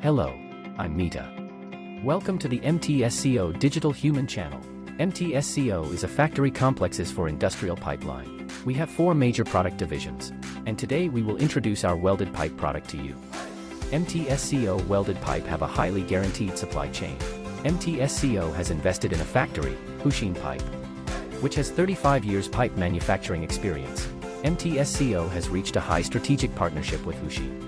Hello, I'm Mita. Welcome to the MTSCO Digital Human Channel. MTSCO is a factory complexes for industrial pipeline. We have 4 major product divisions, and today we will introduce our welded pipe product to you. MTSCO welded pipe have a highly guaranteed supply chain. MTSCO has invested in a factory, Hushine Pipe, which has 35 years pipe manufacturing experience. MTSCO has reached a high strategic partnership with Hushine,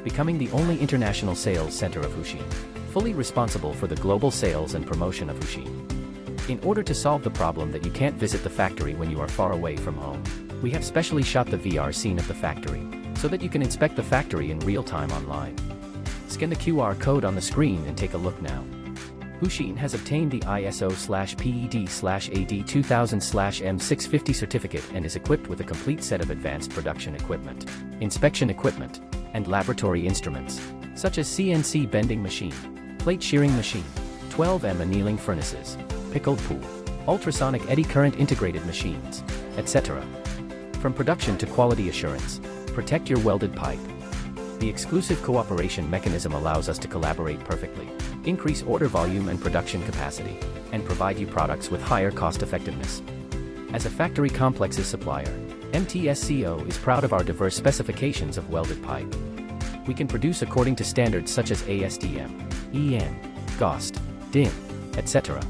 becoming the only international sales center of Hushine, fully responsible for the global sales and promotion of Hushine. In order to solve the problem that you can't visit the factory when you are far away from home, we have specially shot the VR scene of the factory, so that you can inspect the factory in real time online. Scan the QR code on the screen and take a look now. Hushine has obtained the ISO/PED/AD 2000/M650 certificate and is equipped with a complete set of advanced production equipment, inspection equipment, and laboratory instruments, such as CNC bending machine, plate shearing machine, 12M annealing furnaces, pickled pool, ultrasonic eddy current integrated machines, etc. From production to quality assurance, protect your welded pipe. The exclusive cooperation mechanism allows us to collaborate perfectly, increase order volume and production capacity, and provide you products with higher cost effectiveness. As a factory complexes supplier, MTSCO is proud of our diverse specifications of welded pipe. We can produce according to standards such as ASTM, EN, GOST, DIN, etc.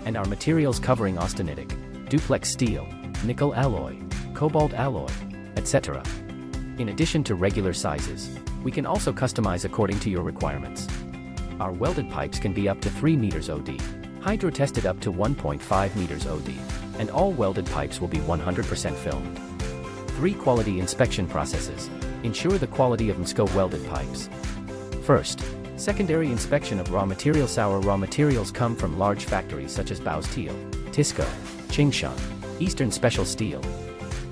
And our materials covering austenitic, duplex steel, nickel alloy, cobalt alloy, etc. In addition to regular sizes, we can also customize according to your requirements. Our welded pipes can be up to 3 meters OD, hydro-tested up to 1.5 meters OD, and all welded pipes will be 100% filmed. 3 quality inspection processes ensure the quality of MTSCO welded pipes. First, secondary inspection of raw materials. Our raw materials come from large factories such as Baosteel, MTSCO, Qingshan, Eastern Special Steel.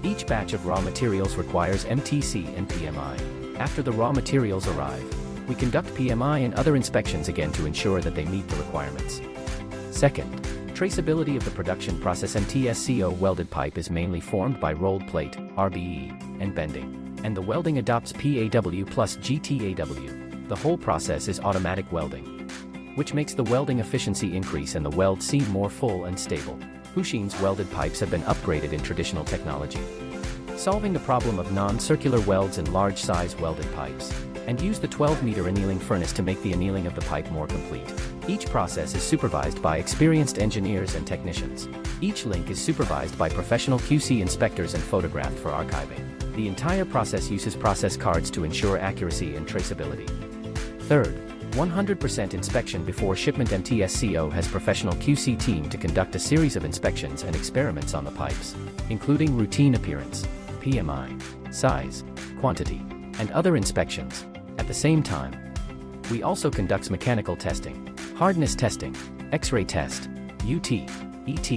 Each batch of raw materials requires MTC and PMI. After the raw materials arrive, we conduct PMI and other inspections again to ensure that they meet the requirements. Second, traceability of the production process. MTSCO welded pipe is mainly formed by rolled plate, RBE, and bending, and the welding adopts PAW plus GTAW. The whole process is automatic welding, which makes the welding efficiency increase and the weld seam more full and stable. Hushine's welded pipes have been upgraded in traditional technology, solving the problem of non-circular welds in large-size welded pipes, and use the 12-meter annealing furnace to make the annealing of the pipe more complete. Each process is supervised by experienced engineers and technicians. Each link is supervised by professional QC inspectors and photographed for archiving. The entire process uses process cards to ensure accuracy and traceability. Third, 100% inspection before shipment. MTSCO has professional QC team to conduct a series of inspections and experiments on the pipes, including routine appearance, PMI, size, quantity, and other inspections. At the same time, we also conduct mechanical testing, hardness testing, X-ray test, UT, ET,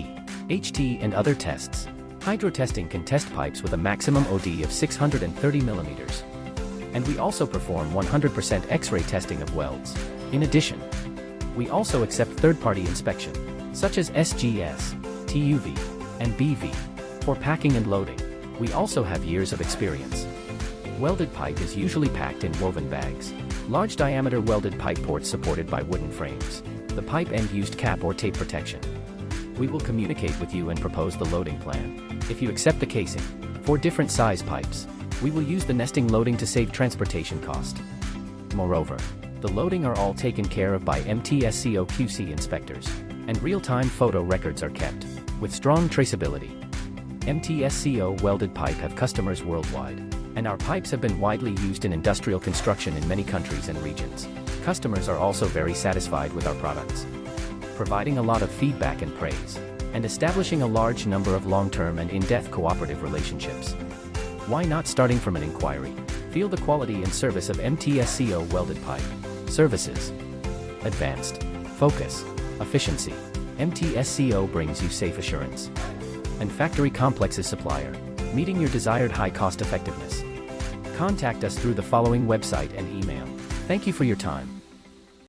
HT, and other tests. Hydro testing can test pipes with a maximum OD of 630 millimeters. And we also perform 100% X-ray testing of welds. In addition, we also accept third-party inspection, such as SGS, TUV, and BV, for packing and loading. We also have years of experience. Welded pipe is usually packed in woven bags. Large diameter welded pipe ports supported by wooden frames. The pipe end used cap or tape protection. We will communicate with you and propose the loading plan. If you accept the casing, for different size pipes, we will use the nesting loading to save transportation cost. Moreover, the loading are all taken care of by MTSCO QC inspectors, and real-time photo records are kept, with strong traceability. MTSCO welded pipe have customers worldwide, and our pipes have been widely used in industrial construction in many countries and regions. Customers are also very satisfied with our products, providing a lot of feedback and praise, and establishing a large number of long-term and in-depth cooperative relationships. Why not starting from an inquiry? Feel the quality and service of MTSCO welded pipe. Services: advanced, focus, efficiency. MTSCO brings you safe assurance. And factory complexes supplier, meeting your desired high cost effectiveness. Contact us through the following website and email. Thank you for your time.